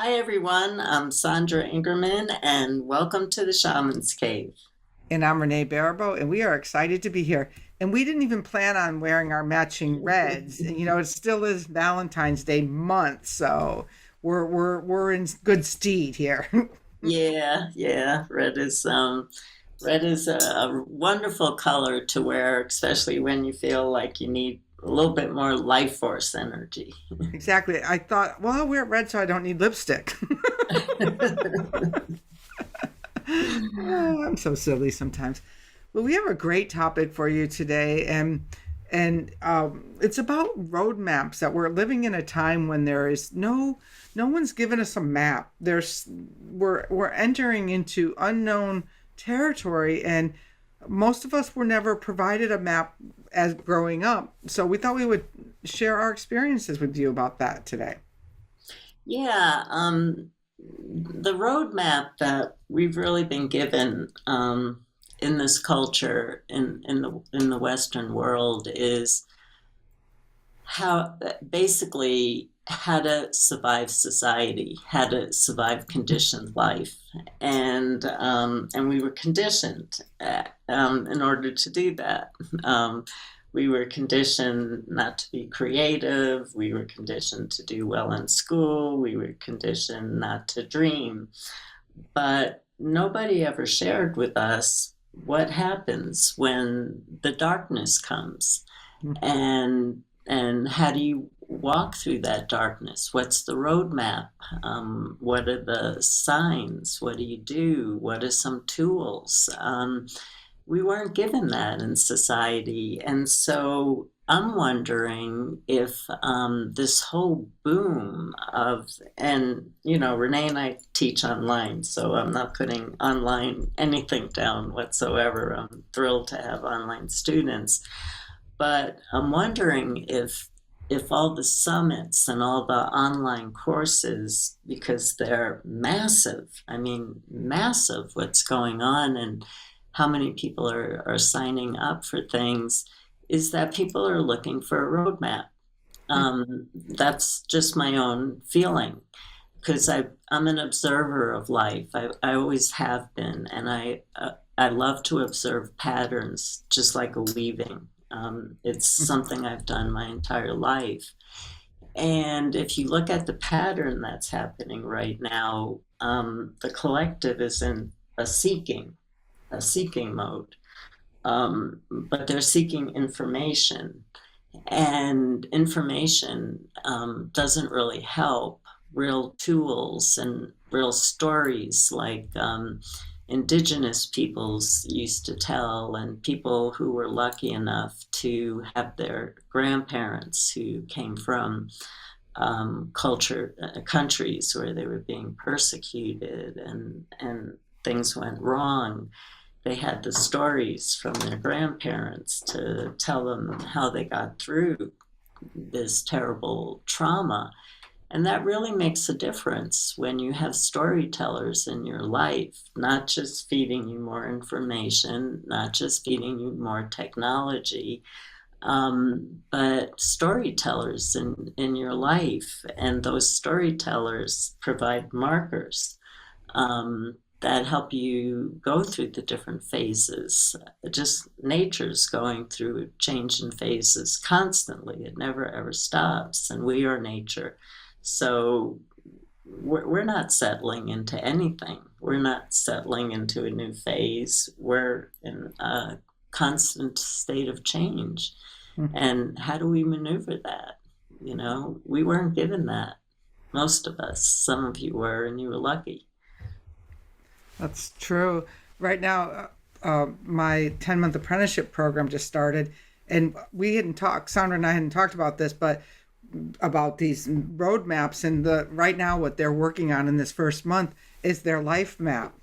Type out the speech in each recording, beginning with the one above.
Hi, everyone. I'm Sandra Ingeramn, and welcome to the Shamans Cave. And I'm Renee Baribeau, and we are excited to be here. And we didn't even plan on wearing our matching reds. And it still is Valentine's Day month, so we're in good stead here. Yeah. Red is a wonderful color to wear, especially when you feel like you need a little bit more life force energy. Exactly. I thought, well, I'll wear red so I don't need lipstick. Oh, I'm so silly sometimes. Well, we have a great topic for you today, and it's about roadmaps. That we're living in a time when there is no one's given us a map. We're entering into unknown territory, and most of us were never provided a map as growing up. So we thought we would share our experiences with you about that today. Yeah, the roadmap that we've really been given in this culture in the Western world is how basically how to survive society, how to survive conditioned life, and we were conditioned in order to do that. We were conditioned not to be creative. We were conditioned to do well in school. We were conditioned not to dream. But nobody ever shared with us what happens when the darkness comes, and how do you walk through that darkness? What's the roadmap? What are the signs? What do you do? What are some tools? We weren't given that in society. And so I'm wondering if this whole boom of, and Renee and I teach online, so I'm not putting online anything down whatsoever. I'm thrilled to have online students. But I'm wondering if all the summits and all the online courses, because they're massive, I mean, massive what's going on and how many people are signing up for things, is that people are looking for a roadmap. That's just my own feeling because I'm an observer of life. I always have been, and I love to observe patterns, just like a weaving. It's something I've done my entire life. And if you look at the pattern that's happening right now, the collective is in a seeking mode. But they're seeking information, and information doesn't really help. Real tools and real stories like indigenous peoples used to tell, and people who were lucky enough to have their grandparents who came from countries where they were being persecuted and things went wrong. They had the stories from their grandparents to tell them how they got through this terrible trauma. And that really makes a difference when you have storytellers in your life, not just feeding you more information, not just feeding you more technology, but storytellers in your life. And those storytellers provide markers that help you go through the different phases. Just nature's going through change in phases constantly. It never ever stops, and we are nature. So we're not settling into anything. We're not settling into a new phase. We're in a constant state of change. And how do we maneuver that? We weren't given that. Most of us. Some of you were, and you were lucky. That's true. Right now, my 10-month apprenticeship program just started, and we hadn't talked, Sandra and I hadn't talked about this, but about these roadmaps. And right now, what they're working on in this first month is their life map.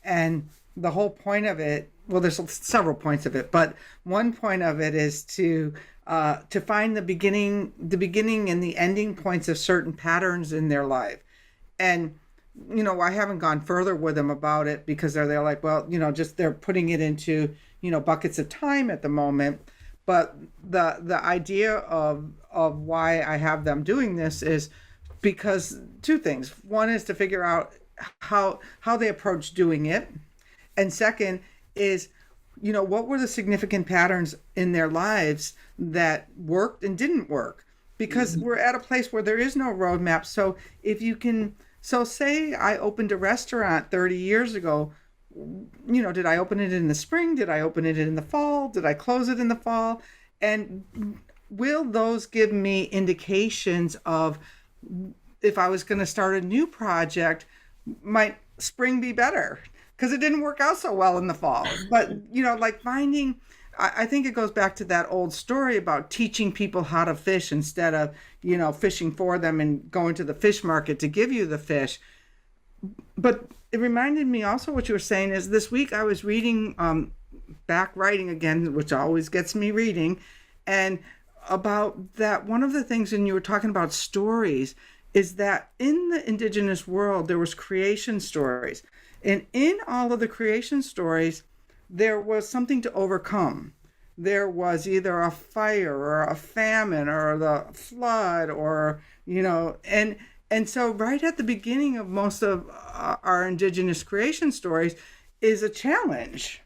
And the whole point of it, well, there's several points of it, but one point of it is to find the beginning and the ending points of certain patterns in their life. And I haven't gone further with them about it because they're like, well, just they're putting it into, buckets of time at the moment. But the idea of why I have them doing this is because two things. One is to figure out how they approach doing it, and second is, what were the significant patterns in their lives that worked and didn't work? Because Mhm. we're at a place where there is no roadmap. So if you can, so say I opened a restaurant 30 years ago, did I open it in the spring? Did I open it in the fall? Did I close it in the fall? And will those give me indications of, if I was going to start a new project, might spring be better? Because it didn't work out so well in the fall. But, like finding, I think it goes back to that old story about teaching people how to fish instead of, fishing for them and going to the fish market to give you the fish. But it reminded me also, what you were saying is, this week I was reading, back writing again, which always gets me reading, and about that, one of the things, and you were talking about stories, is that in the indigenous world there was creation stories, and in all of the creation stories there was something to overcome. There was either a fire or a famine or the flood, or and so right at the beginning of most of our indigenous creation stories is a challenge.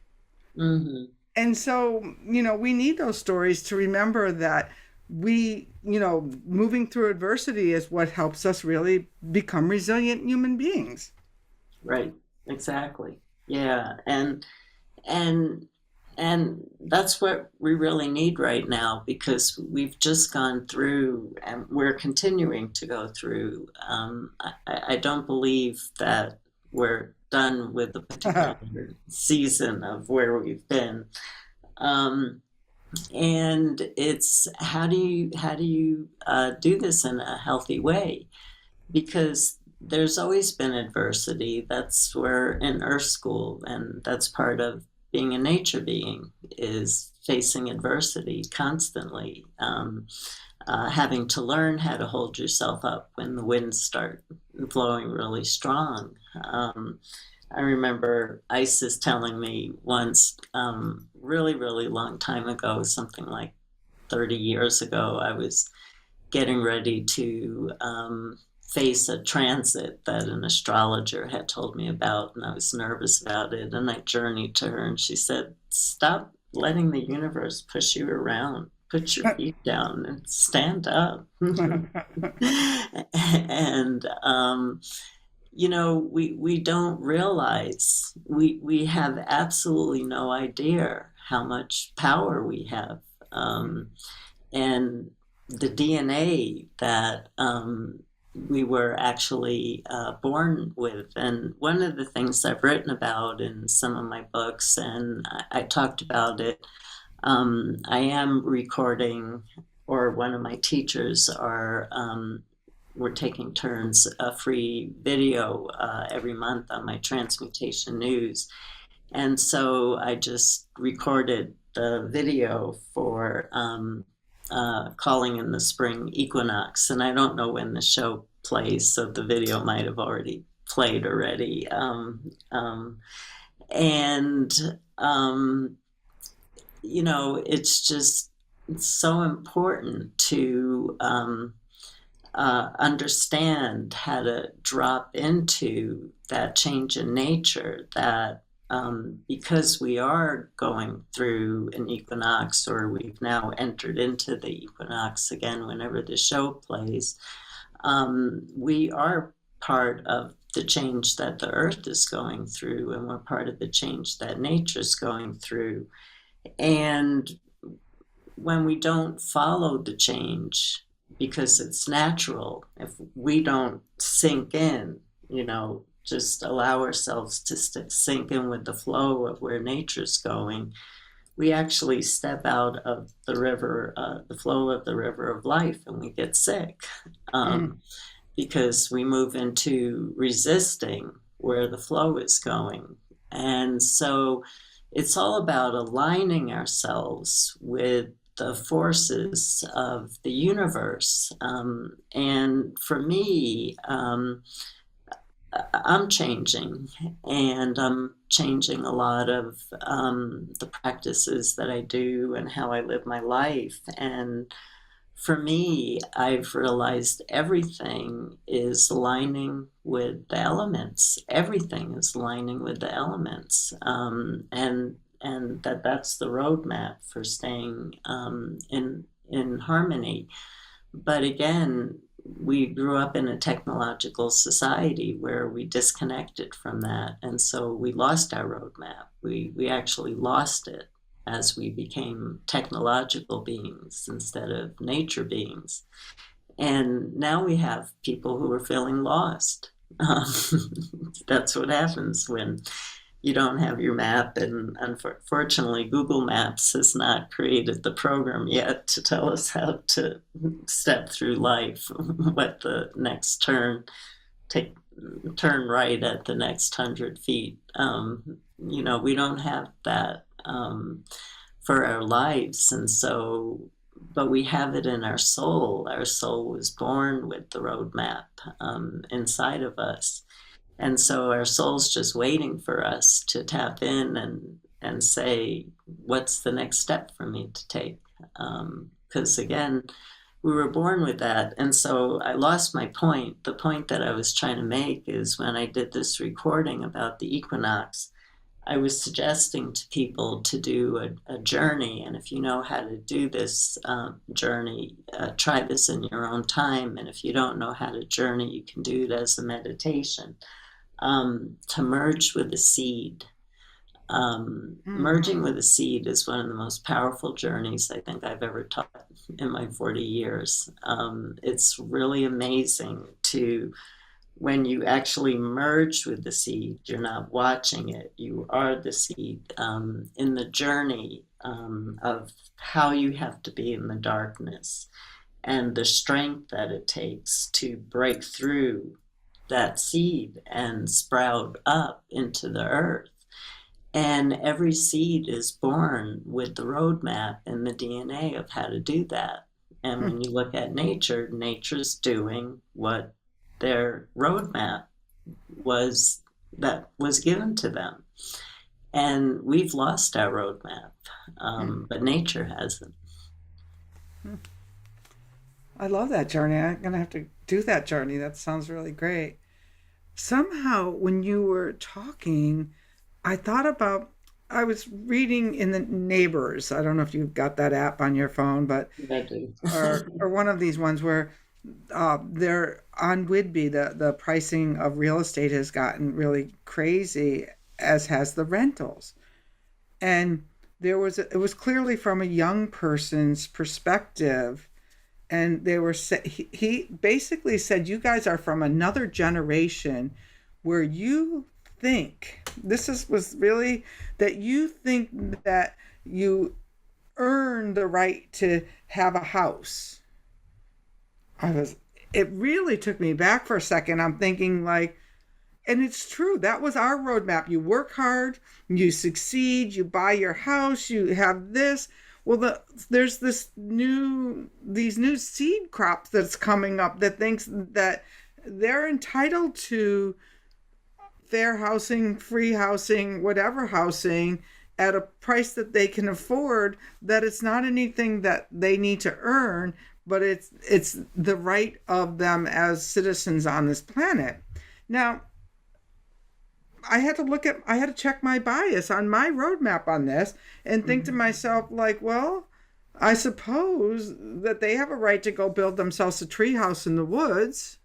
Mhm. And so, we need those stories to remember that we, moving through adversity is what helps us really become resilient human beings. Right. Exactly. Yeah. And and that's what we really need right now, because we've just gone through and we're continuing to go through. I don't believe that we're done with the particular season of where we've been. Um, and it's how do you do this in a healthy way? Because there's always been adversity. That's where in Earth School, and that's part of being a nature being, is facing adversity constantly, having to learn how to hold yourself up when the winds start blowing really strong. I remember Isis telling me once, really, really long time ago, something like 30 years ago, I was getting ready to face a transit that an astrologer had told me about, and I was nervous about it. And I journeyed to her, and she said, "Stop letting the universe push you around. Put your feet down and stand up." And we don't realize, we have absolutely no idea how much power we have. And the DNA that we were actually born with. And one of the things I've written about in some of my books, and I talked about it, I am recording, or one of my teachers are, we're taking turns, a free video every month on my Transmutation News. And so I just recorded the video for calling in the spring equinox. And I don't know when the show plays, so the video might have already played already. And, it's just, it's so important to understand how to drop into that change in nature, that because we are going through an equinox, or we've now entered into the equinox again whenever the show plays, we are part of the change that the earth is going through, and we're part of the change that nature's going through. And when we don't follow the change because it's natural, if we don't sink in, just allow ourselves to sink in with the flow of where nature's going, we actually step out of the river, the flow of the river of life, and we get sick, Mm. because we move into resisting where the flow is going. And so it's all about aligning ourselves with the forces of the universe. And for me, I'm changing, and I'm changing a lot of the practices that I do and how I live my life. And for me, I've realized everything is aligning with the elements. Everything is aligning with the elements, and that's the roadmap for staying in harmony. But again, we grew up in a technological society where we disconnected from that, and so we lost our roadmap. We actually lost it as we became technological beings instead of nature beings. And now we have people who are feeling lost. Um, that's what happens when you don't have your map. And unfortunately, Google Maps has not created the program yet to tell us how to step through life, what the next take, turn right at the next 100 feet. We don't have that for our lives. And so, but we have it in our soul. Our soul was born with the roadmap inside of us. And so our soul's just waiting for us to tap in and say, what's the next step for me to take? Because again, we were born with that. And so I lost my point. The point that I was trying to make is when I did this recording about the equinox, I was suggesting to people to do a journey. And if you know how to do this journey, try this in your own time. And if you don't know how to journey, you can do it as a meditation. To merge with the seed. Merging with a seed is one of the most powerful journeys I think I've ever taught in my 40 years. It's really amazing to, when you actually merge with the seed, you're not watching it, you are the seed in the journey of how you have to be in the darkness and the strength that it takes to break through that seed and sprout up into the earth. And every seed is born with the roadmap and the DNA of how to do that. And when you look at nature, nature's doing what their roadmap was that was given to them. And we've lost our roadmap, but nature hasn't. I love that journey. I'm going to have to do that journey. That sounds really great. Somehow, when you were talking, I thought about, I was reading in the Neighbors. I don't know if you've got that app on your phone, but I do. or one of these ones where they're on Whidbey, the pricing of real estate has gotten really crazy, as has the rentals. And it was clearly from a young person's perspective, and they were he basically said, you guys are from another generation where you think was really that you think that you earn the right to have a house. It really took me back for a second. I'm thinking like, and it's true, that was our roadmap. You work hard, you succeed, you buy your house, you have this. Well, there's these new seed crops that's coming up that thinks that they're entitled to fair housing, free housing, whatever housing, at a price that they can afford, that it's not anything that they need to earn, but it's the right of them as citizens on this planet. Now, I had to check my bias on my roadmap on this and think to myself, like, well, I suppose that they have a right to go build themselves a treehouse in the woods.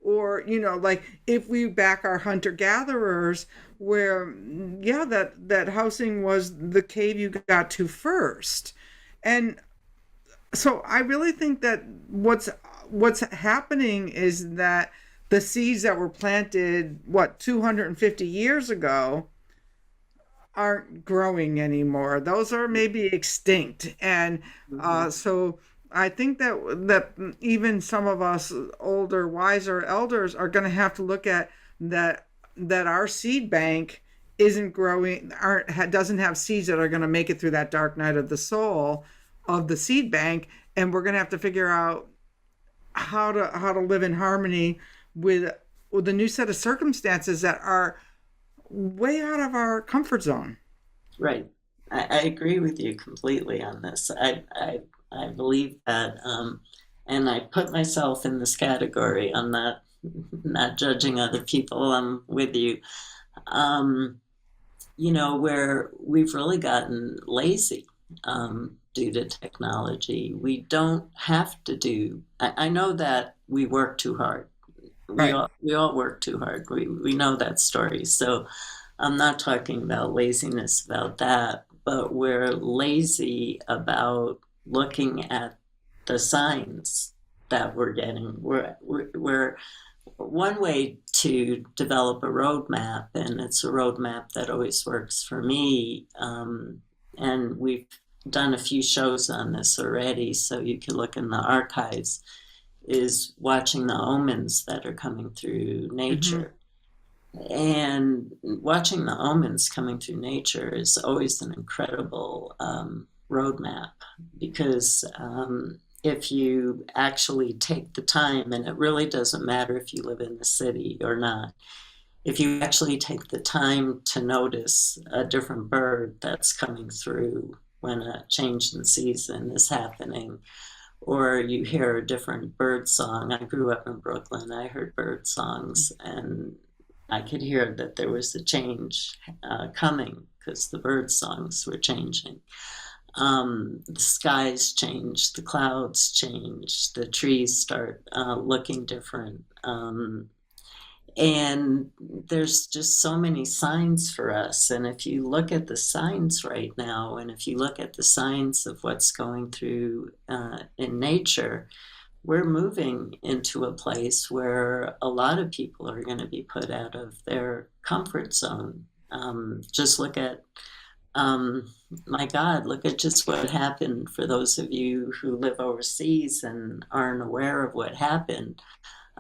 Or, like if we back our hunter-gatherers where, yeah, that housing was the cave you got to first. And so I really think that what's happening is that the seeds that were planted, 250 years ago, aren't growing anymore. Those are maybe extinct. And so I think that even some of us older, wiser elders are going to have to look at that our seed bank isn't growing, doesn't have seeds that are going to make it through that dark night of the soul of the seed bank, and we're going to have to figure out how to live in harmony with the new set of circumstances that are way out of our comfort zone. Right. I agree with you completely on this. I believe that, and I put myself in this category. I'm not judging other people. I'm with you. Um, where we've really gotten lazy due to technology. We don't have to do. I know that we work too hard. We Right. all we all work too hard. We know that story. So I'm not talking about laziness about that, but we're lazy about looking at the signs that we're getting. We're one way to develop a roadmap, and it's a roadmap that always works for me. And we've done a few shows on this already, so you can look in the archives, is watching the omens that are coming through Mm-hmm. nature. And watching the omens coming through nature is always an incredible roadmap because if you actually take the time, and it really doesn't matter if you live in the city or not, if you actually take the time to notice a different bird that's coming through when a change in season is happening, or you hear a different bird song. I grew up in Brooklyn. I heard bird songs, and I could hear that there was a change coming because the bird songs were changing. The skies change, the clouds change, the trees start looking different. And there's just so many signs for us. And if you look at the signs right now, and if you look at the signs of what's going through in nature, we're moving into a place where a lot of people are going to be put out of their comfort zone. Just look at, um, my God, look at just what happened for those of you who live overseas and aren't aware of what happened.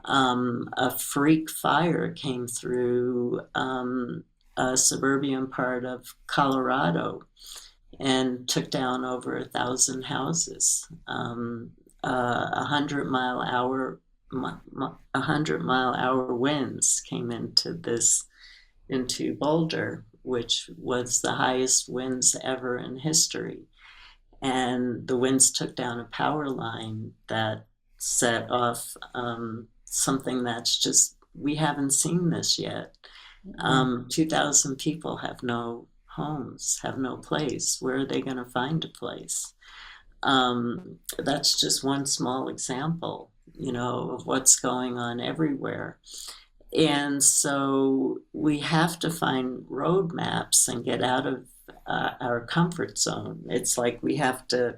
A freak fire came through a suburban part of Colorado and took down over 1,000 houses. 100-mile-hour winds came into Boulder, which was the highest winds ever in history. And the winds took down a power line that set off something that's just, we haven't seen this yet. 2,000 people have no homes, have no place. Where are they going to find a place? That's just one small example, of what's going on everywhere. And so we have to find roadmaps and get out of our comfort zone. It's like the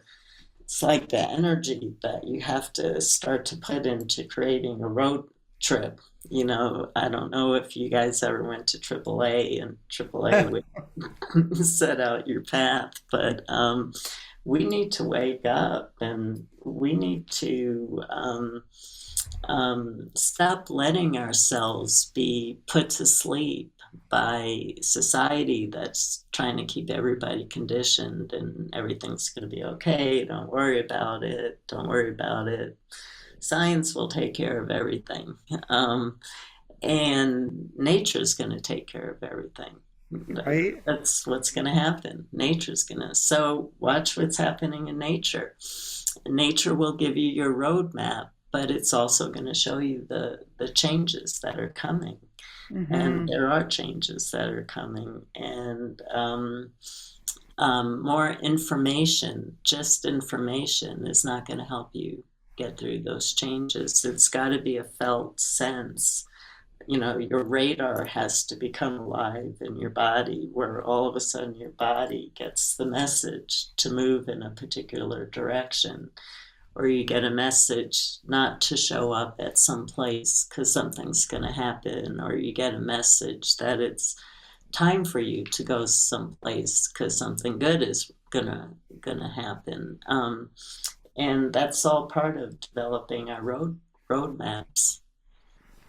energy that you have to start to put into creating a road trip. I don't know if you guys ever went to AAA, and AAA would set out your path, but we need to wake up, and we need to stop letting ourselves be put to sleep by society that's trying to keep everybody conditioned and everything's going to be okay. Don't worry about it. Don't worry about it. Science will take care of everything. And nature's going to take care of everything. Right. That's what's going to happen. Nature's going to. So watch what's happening in nature. Nature will give you your roadmap, but it's also going to show you the changes that are coming. And Mm-hmm. there are changes that are coming. And more information, just information, is not going to help you get through those changes. It's got to be a felt sense. Your radar has to become alive in your body, where all of a sudden your body gets the message to move in a particular direction, or you get a message not to show up at some place because something's going to happen, or you get a message that it's time for you to go someplace because something good is gonna happen. And that's all part of developing our roadmaps.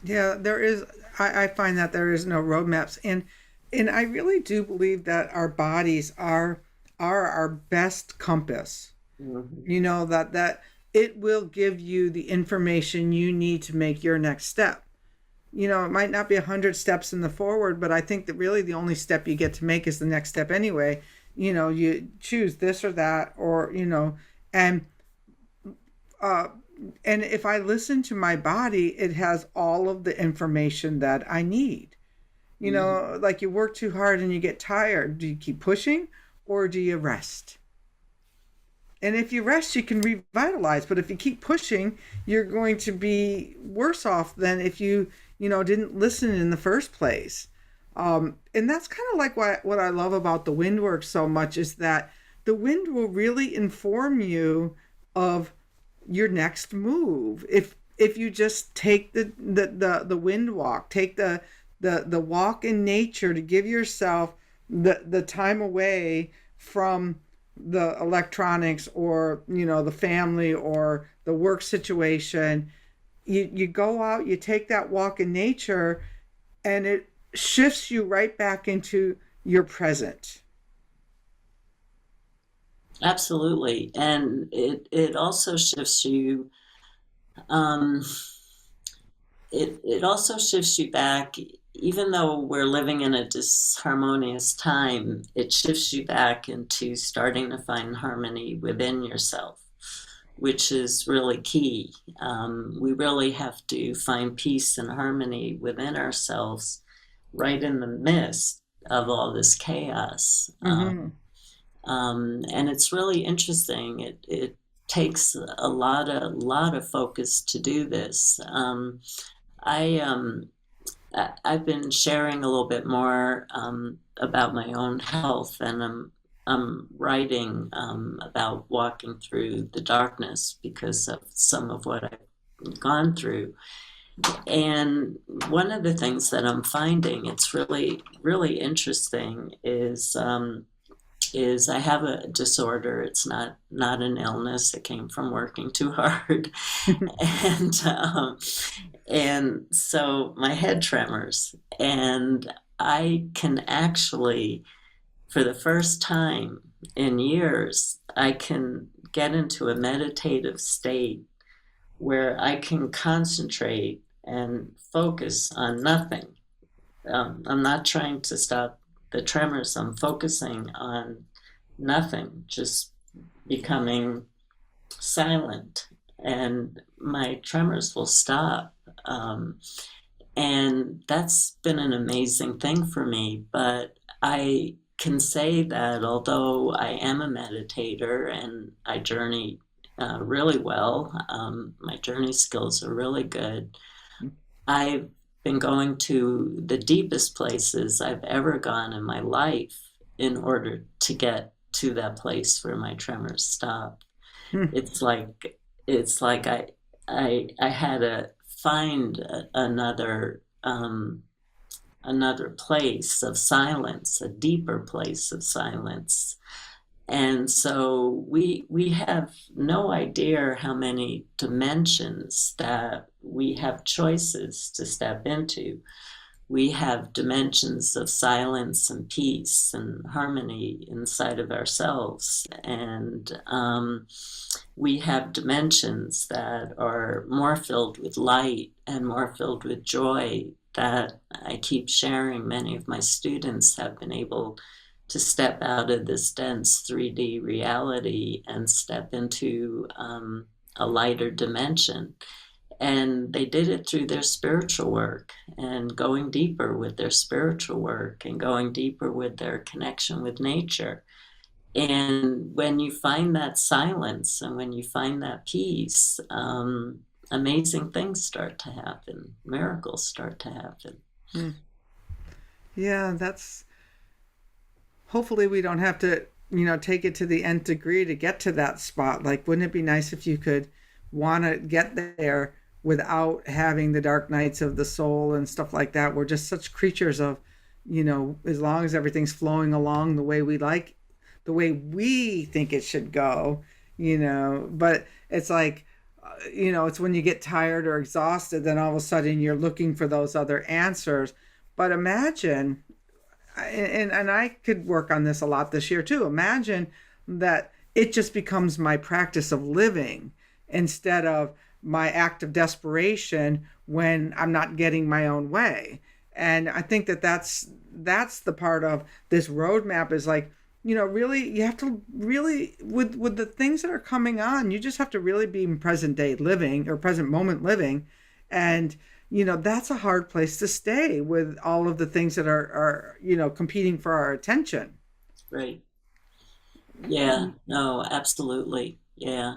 Yeah, there is. I find that there is no roadmaps, and I really do believe that our bodies are our best compass. Mhm. That it will give you the information you need to make your next step. It might not be 100 steps in the forward, but I think that really the only step you get to make is the next step anyway. You choose this or that, or and uh, and if I listen to my body, it has all of the information that I need. Mhm. Like you work too hard and you get tired. Do you keep pushing or do you rest? And if you rest, you can revitalize. But if you keep pushing, you're going to be worse off than if you didn't listen in the first place. And that's kind of like what I love about the wind work so much is that the wind will really inform you of your next move. If you just take the wind walk, take the walk in nature to give yourself the time away from the electronics or the family or the work situation. You go out, you take that walk in nature, and it shifts you right back into your present. Absolutely. And it also shifts you, um, it also shifts you back, even though we're living in a disharmonious time, it shifts you back into starting to find harmony within yourself, which is really key. We really have to find peace and harmony within ourselves right in the midst of all this chaos. Mm-hmm. And it's really interesting. It takes a lot of focus to do this. I I've been sharing a little bit more about my own health, and I'm writing about walking through the darkness because of some of what I've gone through. And one of the things that I'm finding, it's really interesting, is I have a disorder. It's not an illness. It came from working too hard, and so my head tremors, and I can actually, for the first time in years, I can get into a meditative state where I can concentrate and focus on nothing. I'm not trying to stop the tremors. I'm focusing on nothing, just becoming silent, and my tremors will stop. And that's been an amazing thing for me. But I can say that although I am a meditator and I journey really well, my journey skills are really good. I've been going to the deepest places I've ever gone in my life in order to get to that place where my tremors stop. It's like I had to find another place of silence, a deeper place of silence. And so we have no idea how many dimensions that we have choices to step into. We have dimensions of silence and peace and harmony inside of ourselves. And we have dimensions that are more filled with light and more filled with joy that I keep sharing. Many of my students have been able to step out of this dense 3D reality and step into a lighter dimension. And they did it through their spiritual work and going deeper with their spiritual work and going deeper with their connection with nature. And when you find that silence and when you find that peace, amazing things start to happen, miracles start to happen. Yeah, that's hopefully we don't have to, take it to the nth degree to get to that spot. Like, wouldn't it be nice if you could want to get there without having the dark nights of the soul and stuff like that? We're just such creatures of, as long as everything's flowing along the way we like, the way we think it should go, but it's like, it's when you get tired or exhausted, then all of a sudden you're looking for those other answers. But imagine, and I could work on this a lot this year too. Imagine that it just becomes my practice of living instead of my act of desperation when I'm not getting my own way. And I think that that's the part of this roadmap is like really, you have to really, with the things that are coming on, you just have to really be in present day living or present moment living. And, that's a hard place to stay with all of the things that are competing for our attention. Right. Yeah, no, absolutely. Yeah.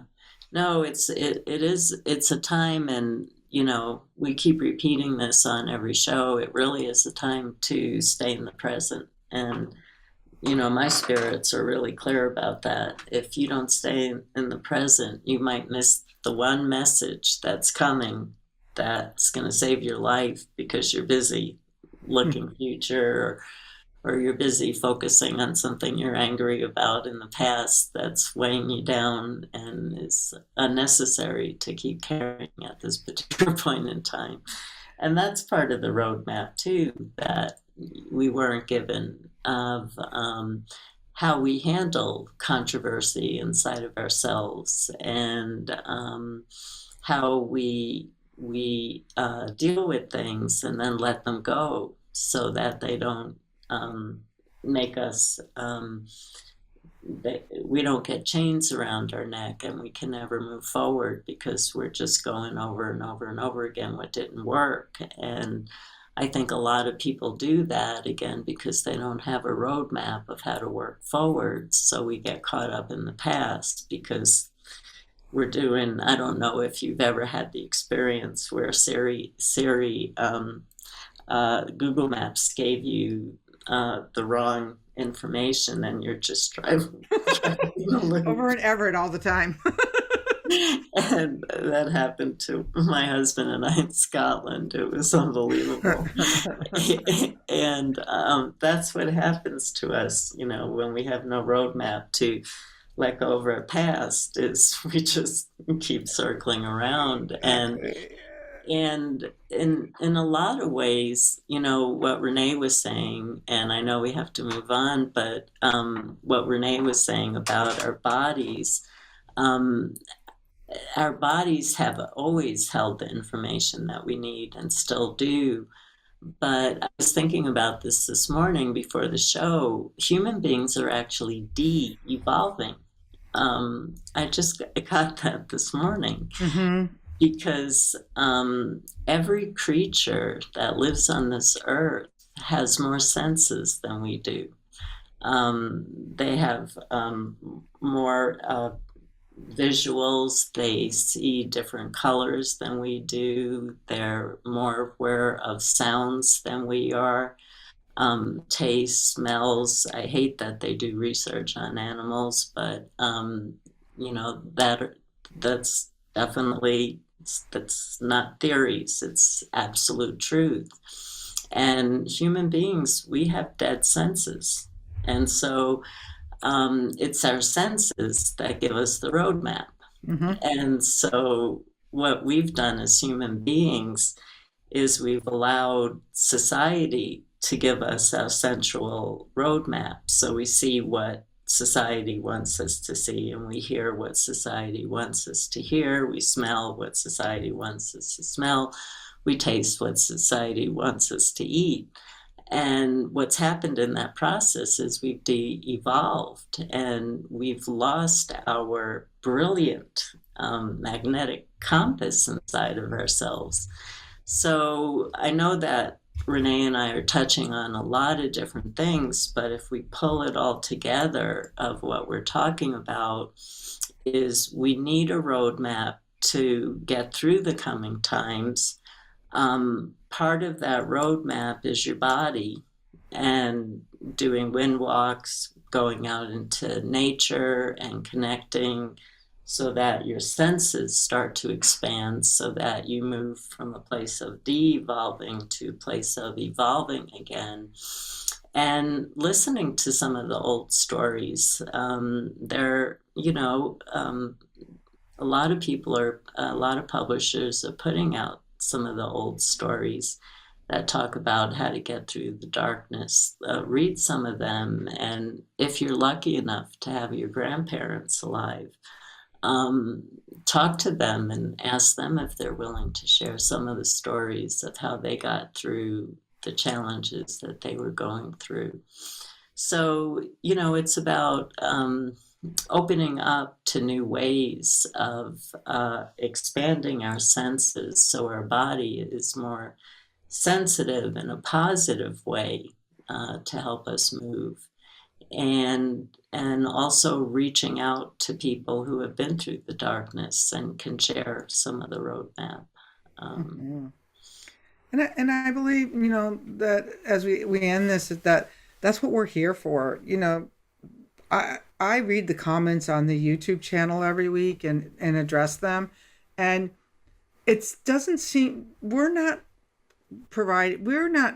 No, it's a time, and we keep repeating this on every show. It really is a time to stay in the present. And my spirits are really clear about that. If you don't stay in the present, you might miss the one message that's coming that's going to save your life because you're busy looking future, or you're busy focusing on something you're angry about in the past that's weighing you down and is unnecessary to keep carrying at this particular point in time. And that's part of the roadmap, too, that we weren't given of how we handle controversy inside of ourselves, and how we deal with things and then let them go so that they don't make us, we don't get chains around our neck and we can never move forward because we're just going over and over and over again what didn't work. And I think a lot of people do that again because they don't have a roadmap of how to work forward. So we get caught up in the past because we're doing, I don't know if you've ever had the experience where Siri, Google Maps gave you the wrong information and you're just driving Over in Everett all the time. and that happened to my husband and I in Scotland. It was unbelievable. And that's what happens to us, when we have no roadmap to let go of our past, is we just keep circling around. And in a lot of ways, what Renee was saying, and I know we have to move on, but what Renee was saying about um, our bodies have always held the information that we need and still do. But I was thinking about this morning before the show. Human beings are actually de-evolving. I just got that this morning Mm-hmm. because every creature that lives on this earth has more senses than we do. They have more visuals, they see different colors than we do, they're more aware of sounds than we are, taste, smells. I hate that they do research on animals, but that's definitely, that's not theories, it's absolute truth. And human beings, we have dead senses. And so it's our senses that give us the roadmap. Mm-hmm. And so what we've done as human beings is we've allowed society to give us our sensual roadmap. So we see what society wants us to see, and we hear what society wants us to hear. We smell what society wants us to smell. We taste what society wants us to eat. And what's happened in that process is we've de-evolved and we've lost our brilliant magnetic compass inside of ourselves. So I know that Renee and I are touching on a lot of different things, but if we pull it all together, of what we're talking about is we need a roadmap to get through the coming times. Part of that roadmap is your body, and doing wind walks, going out into nature and connecting so that your senses start to expand, so that you move from a place of de-evolving to a place of evolving again. And listening to some of the old stories, a lot of a lot of publishers are putting out some of the old stories that talk about how to get through the darkness. Read some of them, and if you're lucky enough to have your grandparents alive, um, talk to them and ask them if they're willing to share some of the stories of how they got through the challenges that they were going through. So, it's about opening up to new ways of expanding our senses so our body is more sensitive in a positive way to help us move. And also reaching out to people who have been through the darkness and can share some of the roadmap. Um, Mhm. And I believe, that as we end this, is that that's what we're here for. I read the comments on the YouTube channel every week and address them, and it doesn't seem we're not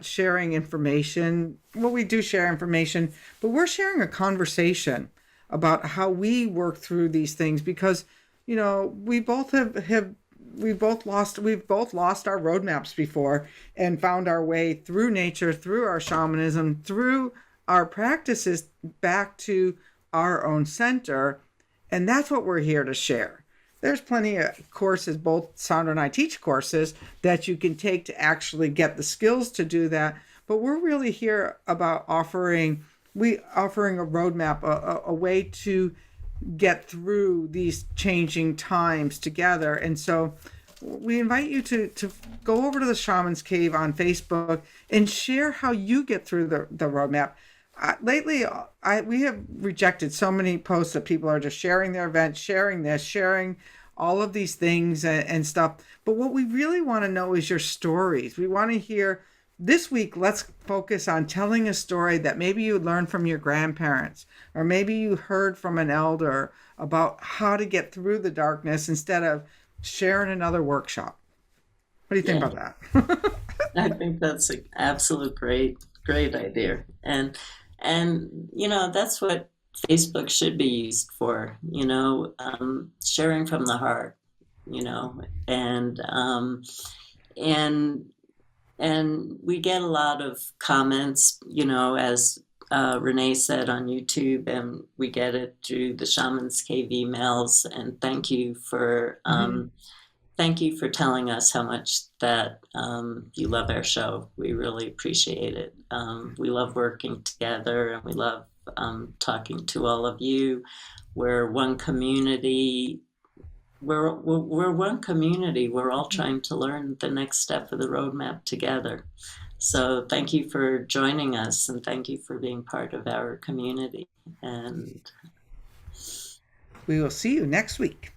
sharing information. Well, we do share information, but we're sharing a conversation about how we work through these things because, we both have we've both lost our roadmaps before and found our way through nature, through our shamanism, through our practices back to our own center. And that's what we're here to share. There's plenty of courses, both Sandra and I teach courses that you can take to actually get the skills to do that. But we're really here about offering a roadmap, a way to get through these changing times together. And so we invite you to go over to the Shaman's Cave on Facebook and share how you get through the roadmap. Lately, we have rejected so many posts that people are just sharing their events, sharing this, sharing all of these things and stuff. But what we really want to know is your stories. We want to hear this week. Let's focus on telling a story that maybe you learned from your grandparents, or maybe you heard from an elder about how to get through the darkness instead of sharing another workshop. What do you think yeah, about that? I think that's an absolute great idea. And that's what Facebook should be used for, sharing from the heart, you know, and um, and and we get a lot of comments, as Renee said on YouTube, and we get it through the Shaman's Cave emails. And Hmm. thank you for telling us how much that you love our show. We really appreciate it. We love working together, and we love talking to all of you. We're one community. We're one community. We're all trying to learn the next step of the roadmap together. So thank you for joining us, and thank you for being part of our community. And We will see you next week.